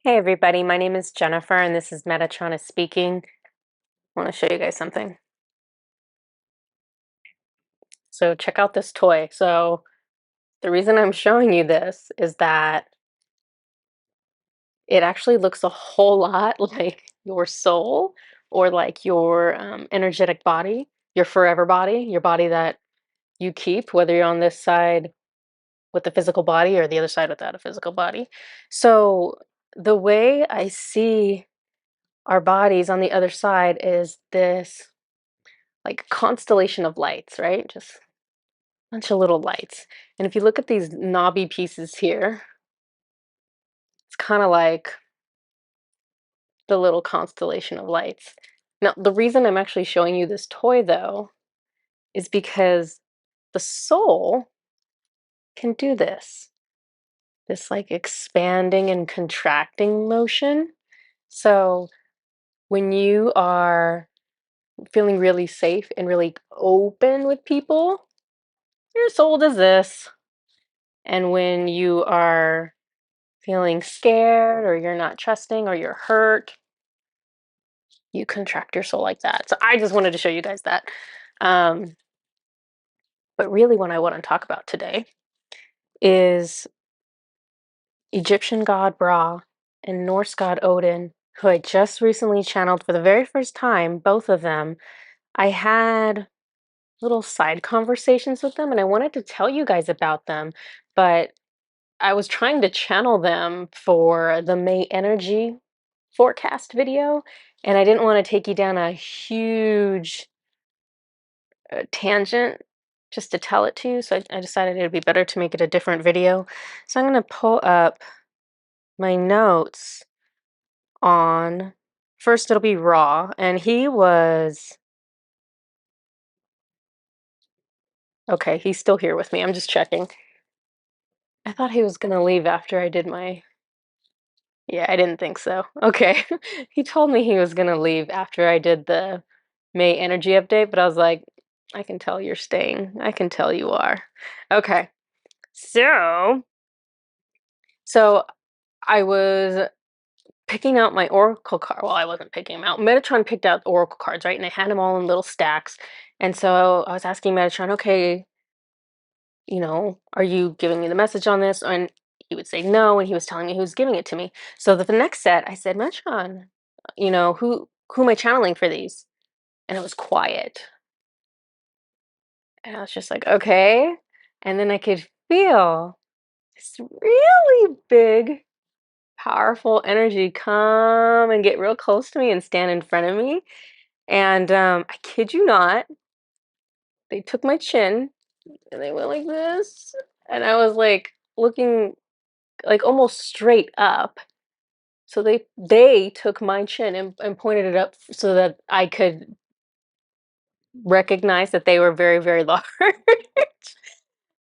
Hey everybody, my name is Jennifer and this is Metatron speaking. I want to show you guys something. So check out this toy. So the reason I'm showing you this is that it actually looks a whole lot like your soul or like your energetic body, your forever body, your body that you keep, whether you're on this side with the physical body or the other side without a physical body. So the way I see our bodies on the other side is this like constellation of lights, right? Just a bunch of little lights. And if you look at these knobby pieces here, it's kind of like the little constellation of lights. Now, the reason I'm actually showing you this toy though is because the soul can do this like expanding and contracting motion. So when you are feeling really safe and really open with people, your soul does this. And when you are feeling scared or you're not trusting or you're hurt, you contract your soul like that. So I just wanted to show you guys that. Um, but really, what I want to talk about today is Egyptian god Ra and Norse god Odin, who I just recently channeled for the very first time, both of them. I had little side conversations with them and I wanted to tell you guys about them, but I was trying to channel them for the May energy forecast video, and I didn't want to take you down a huge tangent just to tell it to you, so I decided it would be better to make it a different video. So I'm going to pull up my notes on, first it'll be Raw, and he was, okay, he's still here with me, I'm just checking. I thought he was going to leave after I did my, yeah, I didn't think so. Okay. He told me he was gonna leave after I did the May energy update, but I was like, I can tell you're staying. I can tell you are. Okay. So, so I was picking out my oracle card. Well, I wasn't picking them out. Metatron picked out the oracle cards, right? And I had them all in little stacks. And so I was asking Metatron, okay, are you giving me the message on this? And he would say no, and he was telling me he was giving it to me. So the next set, I said, Metron, who am I channeling for these? And it was quiet. And I was just like, okay. And then I could feel this really big, powerful energy come and get real close to me and stand in front of me. And I kid you not, they took my chin and they went like this. And I was like looking like almost straight up. So they took my chin and pointed it up so that I could recognize that they were very, very large.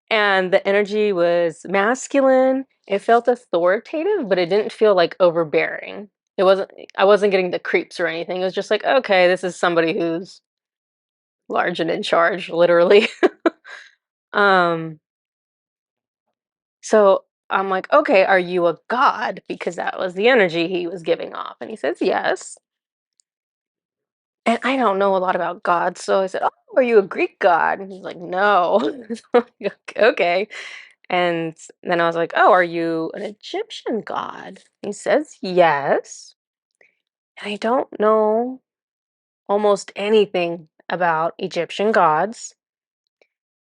And the energy was masculine. It felt authoritative, but it didn't feel like overbearing. I wasn't getting the creeps or anything. It was just like, okay, this is somebody who's large and in charge, literally. um, so I'm like, okay, are you a god? Because that was the energy he was giving off. And he says, yes. And I don't know a lot about gods, so I said, "Oh, are you a Greek god?" And he's like, "No." Okay. And then I was like, "Oh, are you an Egyptian god?" He says, "Yes." And I don't know almost anything about Egyptian gods,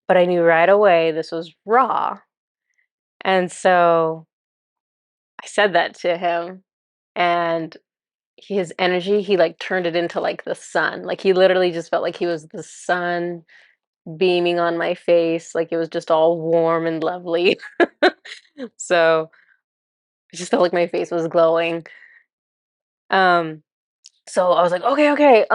but I knew right away this was Ra. And so I said that to him, and his energy, he like turned it into like the sun. Like he literally just felt like he was the sun beaming on my face, like it was just all warm and lovely. So I just felt like my face was glowing. Um, so I was like, okay, okay.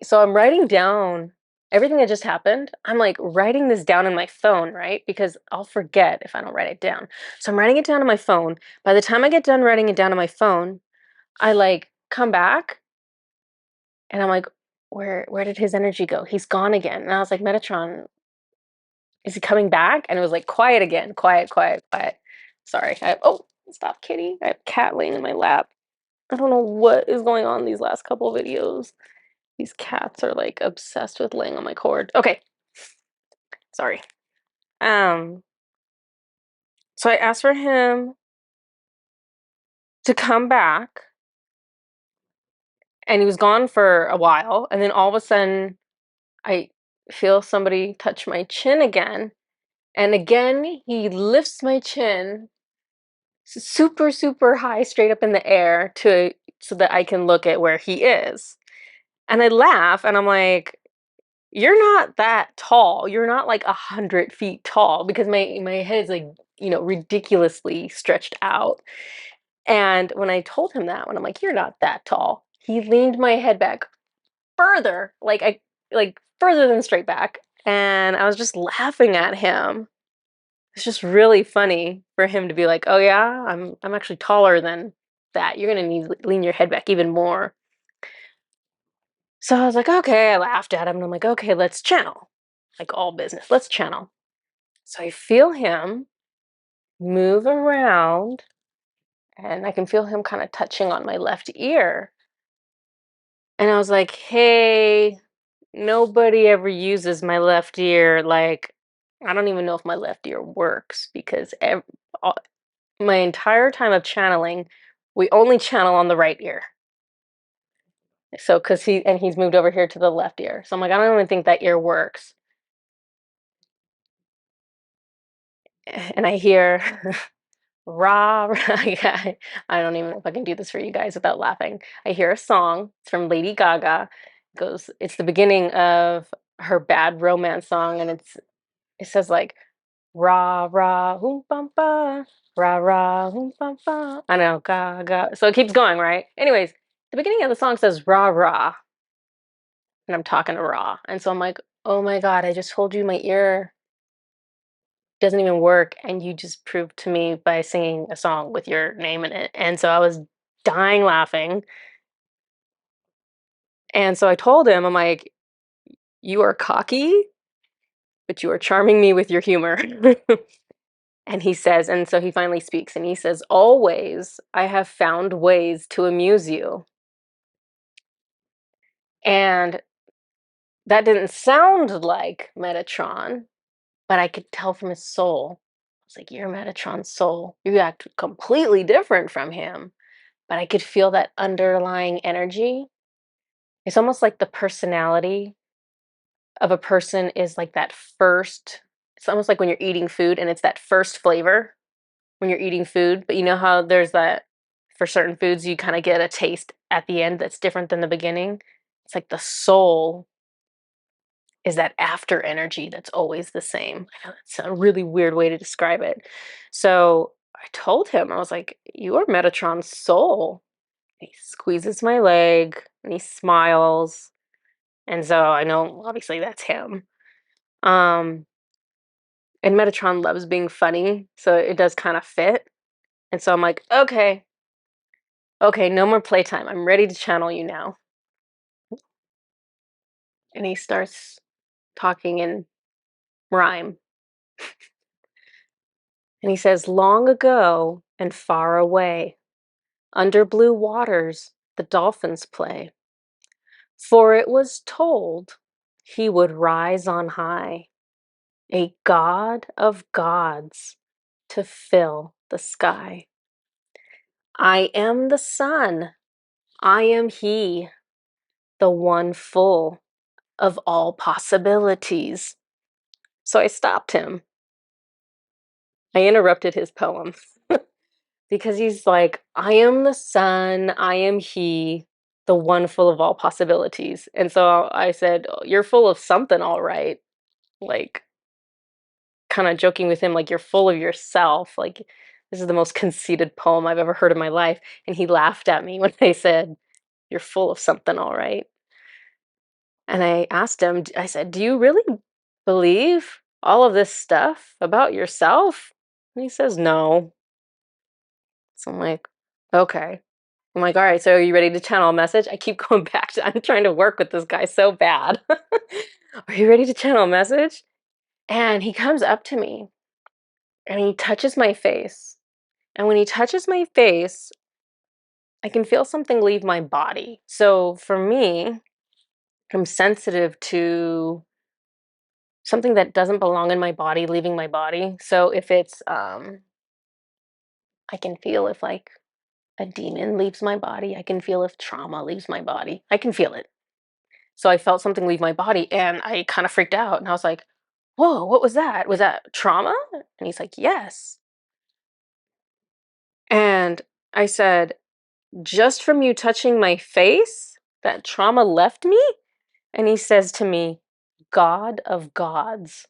So I'm writing down everything that just happened. I'm like writing this down in my phone, right? Because I'll forget if I don't write it down. So I'm writing it down on my phone. By the time I get done writing it down on my phone, I like come back and I'm like, where did his energy go? He's gone again. And I was like, Metatron, is he coming back? And it was like quiet again, quiet, quiet, quiet. Sorry. Oh, Stop, kitty. I have a cat laying in my lap. I don't know what is going on these last couple videos. These cats are like obsessed with laying on my cord. Okay, sorry. Um, so I asked for him to come back, and he was gone for a while, and then all of a sudden I feel somebody touch my chin again, and again he lifts my chin super, super high straight up in the air to so that I can look at where he is. And I laugh and I'm like, you're not that tall. You're not like 100 feet tall because my head is like, ridiculously stretched out. And when I told him that, when I'm like, you're not that tall, he leaned my head back further, like further than straight back. And I was just laughing at him. It's just really funny for him to be like, "Oh yeah, I'm actually taller than that. You're gonna need to lean your head back even more." So I was like, "Okay." I laughed at him, and I'm like, "Okay, let's channel, like all business. Let's channel." So I feel him move around, and I can feel him kind of touching on my left ear. And I was like, "Hey, nobody ever uses my left ear. Like, I don't even know if my left ear works because my entire time of channeling, we only channel on the right ear. So, because he's moved over here to the left ear. So I'm like, I don't even think that ear works. And I hear rah, rah. Yeah, I don't even know if I can do this for you guys without laughing. I hear a song. It's from Lady Gaga. It's the beginning of her Bad Romance song, and it says like rah rah hoom bum ba rah rah hoom bum ba. I know Gaga. So it keeps going, right? Anyways, the beginning of the song says rah rah, and I'm talking to Ra. And so I'm like, oh my God, I just told you my ear doesn't even work. And you just proved to me by singing a song with your name in it. And so I was dying laughing. And so I told him, I'm like, you are cocky, but you are charming me with your humor. And he says, and so he finally speaks and he says, always I have found ways to amuse you. And that didn't sound like Metatron, but I could tell from his soul. I was like, you're Metatron's soul. You act completely different from him. But I could feel that underlying energy. It's almost like the personality of a person is like that first, it's almost like when you're eating food and it's that first flavor when you're eating food. But you know how there's that, for certain foods, you kind of get a taste at the end that's different than the beginning? It's like the soul is that after energy that's always the same. It's a really weird way to describe it. So I told him, I was like, you are Metatron's soul. He squeezes my leg and he smiles. And so I know obviously that's him. Um, and Metatron loves being funny, so it does kind of fit. And so I'm like, okay, okay, no more playtime. I'm ready to channel you now. And he starts talking in rhyme. And he says, long ago and far away, under blue waters, the dolphins play. For it was told he would rise on high, a god of gods, to fill the sky. I am the sun, I am he, the one full of all possibilities. So I stopped him. I interrupted his poem because he's like, I am the sun, I am he, the one full of all possibilities. And so I said, "Oh, you're full of something, all right." Like, kind of joking with him, like, you're full of yourself. Like, this is the most conceited poem I've ever heard in my life. And he laughed at me when I said, you're full of something, all right. And I asked him, I said, do you really believe all of this stuff about yourself? And he says, no. So I'm like, okay. I'm like, all right, so are you ready to channel a message? I keep going back to, I'm trying to work with this guy so bad. Are you ready to channel a message? And he comes up to me and he touches my face And when he touches my face, I can feel something leave my body. So for me, I'm sensitive to something that doesn't belong in my body leaving my body. So if it's I can feel if like a demon leaves my body, I can feel if trauma leaves my body. I can feel it. So I felt something leave my body and I kind of freaked out and I was like, "Whoa, what was that? Was that trauma?" And he's like, "Yes." And I said, "Just from you touching my face, that trauma left me?" And he says to me, "God of gods."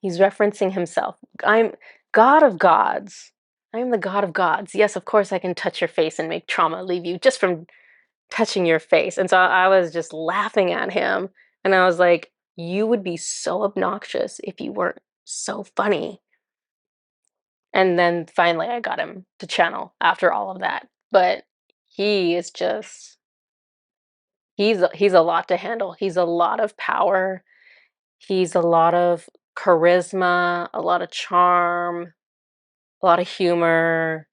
He's referencing himself. I'm God of gods. I am the God of gods. Yes, of course I can touch your face and make trauma leave you just from touching your face. And so I was just laughing at him. And I was like, you would be so obnoxious if you weren't so funny. And then finally I got him to channel after all of that. But he is just he's a lot to handle. He's a lot of power. He's a lot of charisma, a lot of charm, a lot of humor.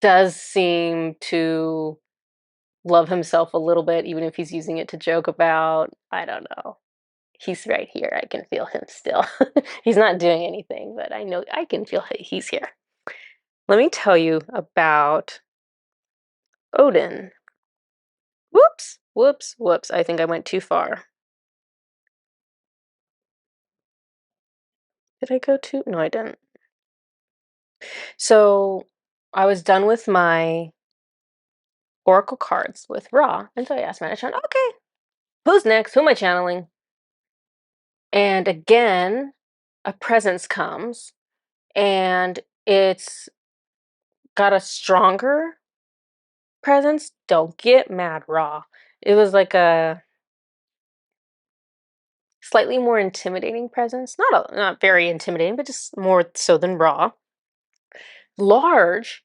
Does seem to love himself a little bit, even if he's using it to joke about. I don't know. He's right here. I can feel him still. He's not doing anything, but I know I can feel he's here. Let me tell you about Odin. Whoops, whoops, whoops. I think I went too far. Did I go too? No, I didn't. So I was done with my Oracle cards with Ra, and so I asked Metatron, okay, who's next? Who am I channeling? And again, a presence comes, and it's got a stronger presence. Don't get mad, Ra. It was like a slightly more intimidating presence. Not very intimidating, but just more so than Ra. Large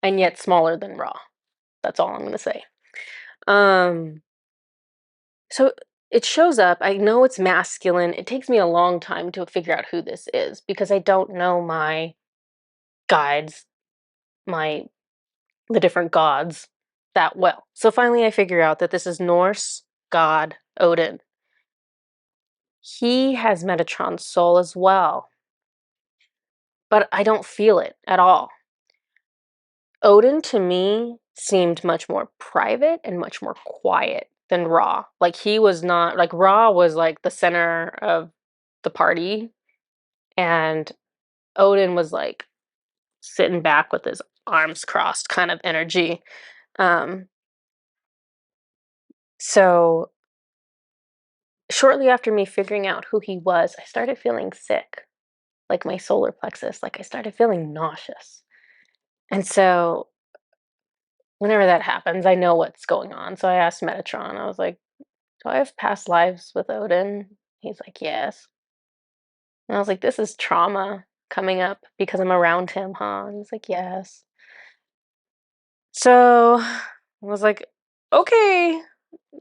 and yet smaller than Ra. That's all I'm gonna say. Um, so it shows up. I know it's masculine. It takes me a long time to figure out who this is because I don't know my guides, my the different gods that well. So finally I figure out that this is Norse god Odin. He has Metatron's soul as well, but I don't feel it at all. Odin to me seemed much more private and much more quiet than Ra. Like he was not like Ra was like the center of the party, and Odin was like sitting back with his arms crossed kind of energy. Um, so shortly after me figuring out who he was, I started feeling sick, like my solar plexus, like I started feeling nauseous. And so whenever that happens, I know what's going on. So I asked Metatron, I was like, do I have past lives with Odin? He's like, yes. And I was like, this is trauma coming up because I'm around him, huh? And he's like, yes. So I was like, okay,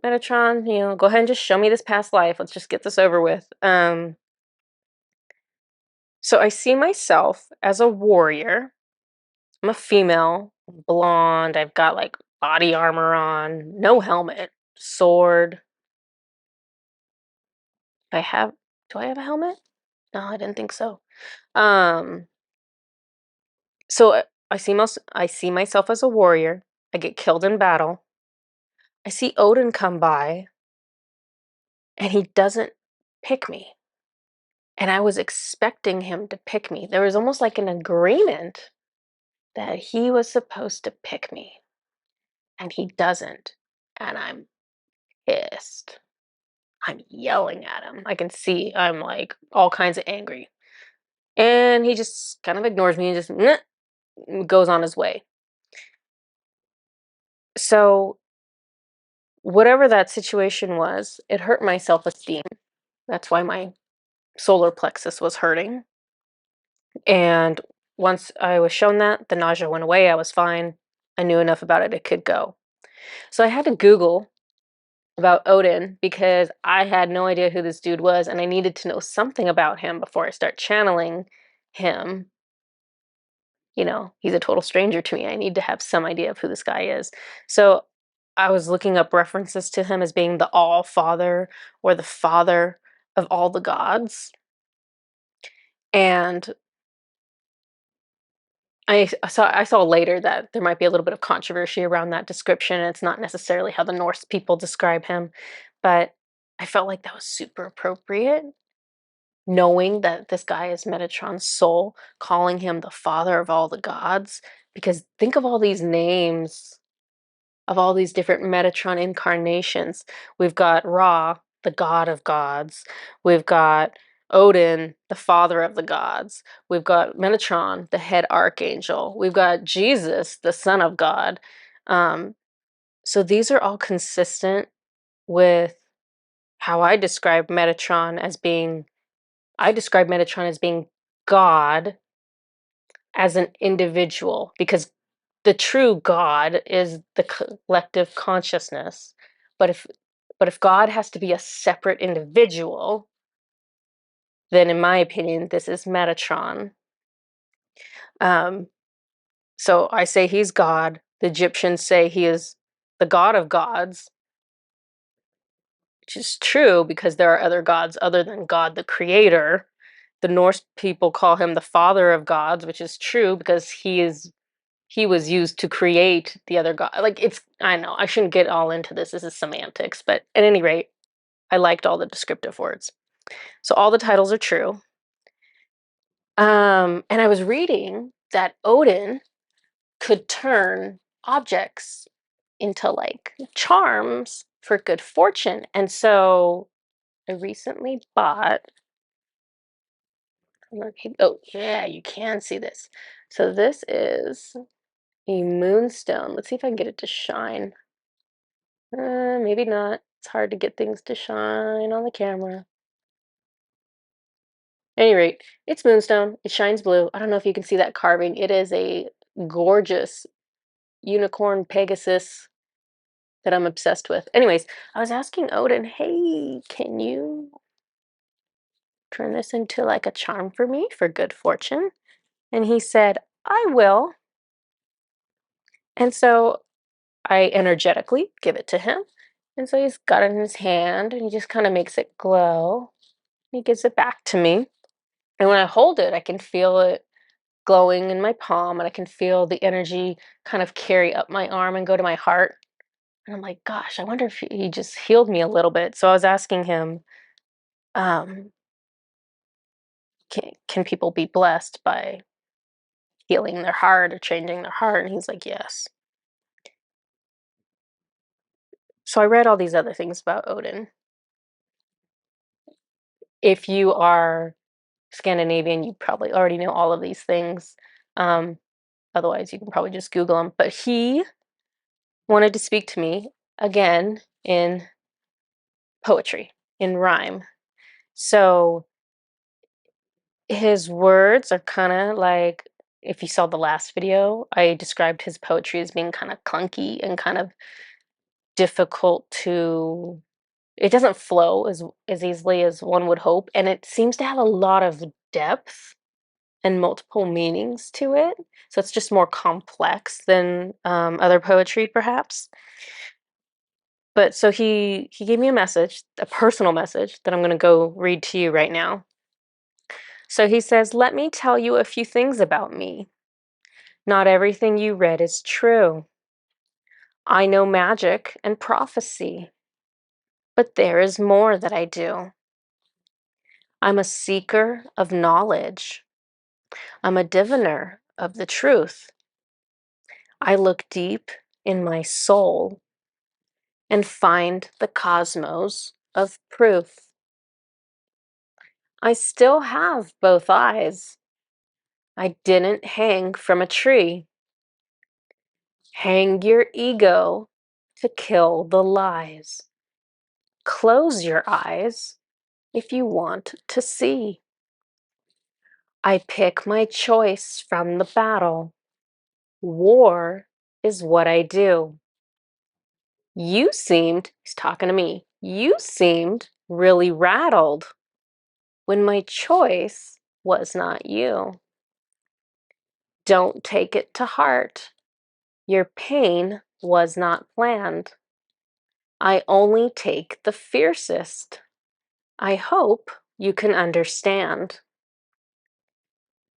Metatron, go ahead and just show me this past life. Let's just get this over with. So I see myself as a warrior. I'm a female, blonde. I've got like body armor on, no helmet, sword. I have, do I have a helmet? No, I didn't think so. Um, so I see myself as a warrior. I get killed in battle. I see Odin come by, and he doesn't pick me. And I was expecting him to pick me. There was almost like an agreement that he was supposed to pick me, and he doesn't. And I'm pissed. I'm yelling at him. I can see I'm like all kinds of angry. And he just kind of ignores me and just goes on his way. So, whatever that situation was, it hurt my self esteem. That's why my solar plexus was hurting. And once I was shown that, the nausea went away. I was fine. I knew enough about it, it could go. So, I had to Google about Odin because I had no idea who this dude was and I needed to know something about him before I start channeling him. he's a total stranger to me. I need to have some idea of who this guy is. So I was looking up references to him as being the All Father or the father of all the gods. And I saw later that there might be a little bit of controversy around that description. It's not necessarily how the Norse people describe him, but I felt like that was super appropriate, knowing that this guy is Metatron's soul, calling him the father of all the gods. Because think of all these names of all these different Metatron incarnations. We've got Ra, the god of gods. We've got Odin, the father of the gods. We've got Metatron, the head archangel. We've got Jesus, the son of God. Um, so these are all consistent with how I describe Metatron as being God as an individual, because the true God is the collective consciousness. But if God has to be a separate individual, then in my opinion, this is Metatron. Um, so I say he's God. The Egyptians say he is the god of gods, which is true because there are other gods other than God the creator. The Norse people call him the father of gods, which is true because he was used to create the other god. Like, I know I shouldn't get all into this. This is semantics, but at any rate, I liked all the descriptive words. So all the titles are true. And I was reading that Odin could turn objects into like charms for good fortune. And so I recently bought, oh yeah, you can see this. So this is a moonstone. Let's see if I can get it to shine. Maybe not. It's hard to get things to shine on the camera. At any rate, it's moonstone. It shines blue. I don't know if you can see that carving. It is a gorgeous unicorn Pegasus that I'm obsessed with. Anyways, I was asking Odin, hey, can you turn this into like a charm for me for good fortune? And he said, I will. And so I energetically give it to him. And so he's got it in his hand and he just kind of makes it glow. He gives it back to me. And when I hold it, I can feel it glowing in my palm and I can feel the energy kind of carry up my arm and go to my heart. And I'm like, gosh, I wonder if he just healed me a little bit. So I was asking him, um, can people be blessed by healing their heart or changing their heart? And he's like, yes. So I read all these other things about Odin. If you are Scandinavian, you probably already know all of these things. Um, Otherwise, you can probably just Google them. But he wanted to speak to me again in poetry, in rhyme. So his words are kind of like, if you saw the last video, I described his poetry as being kind of clunky and kind of difficult to, it doesn't flow as easily as one would hope, and it seems to have a lot of depth and multiple meanings to it. So it's just more complex than other poetry, perhaps. But so he gave me a message, a personal message that I'm going to go read to you right now. So he says, "Let me tell you a few things about me. Not everything you read is true. I know magic and prophecy, but there is more that I do. I'm a seeker of knowledge. I'm a diviner of the truth. I look deep in my soul and find the cosmos of proof. I still have both eyes. I didn't hang from a tree. Hang your ego to kill the lies. Close your eyes if you want to see. I pick my choice from the battle. War is what I do. He's talking to me, you seemed really rattled when my choice was not you. Don't take it to heart. Your pain was not planned. I only take the fiercest. I hope you can understand.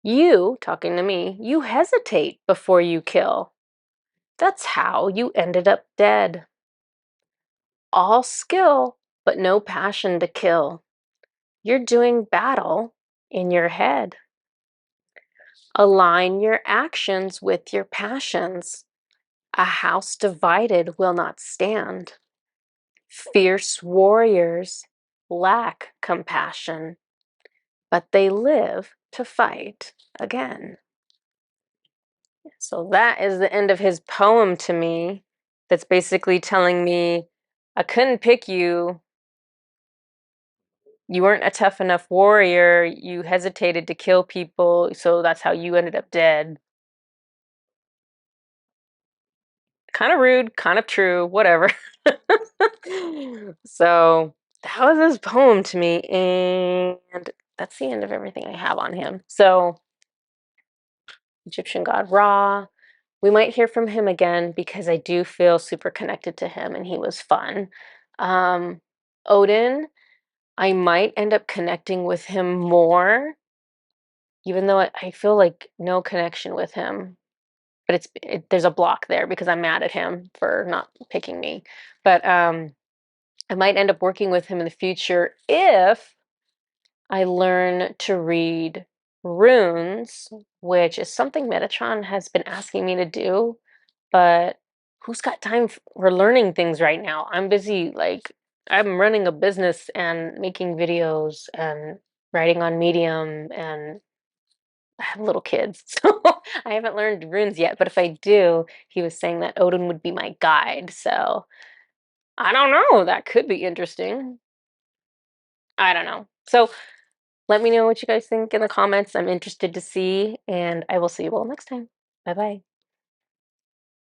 You, talking to me, you hesitate before you kill. That's how you ended up dead. All skill, but no passion to kill. You're doing battle in your head. Align your actions with your passions. A house divided will not stand. Fierce warriors lack compassion, but they live to fight again. So that is the end of his poem to me. That's basically telling me I couldn't pick you. You weren't a tough enough warrior. You hesitated to kill people, so that's how you ended up dead. Kind of rude, kind of true, whatever. So that was his poem to me, and that's the end of everything I have on him. So, Egyptian god Ra. We might hear from him again because I do feel super connected to him and he was fun. Um, Odin, I might end up connecting with him more, even though I feel like no connection with him. But there's a block there because I'm mad at him for not picking me. But I might end up working with him in the future if I learn to read runes, which is something Metatron has been asking me to do, but who's got time for learning things right now? I'm busy, like, I'm running a business and making videos and writing on Medium, and I have little kids, so I haven't learned runes yet. But if I do, he was saying that Odin would be my guide, so I don't know. That could be interesting. I don't know. So let me know what you guys think in the comments. I'm interested to see, and I will see you all next time. Bye bye.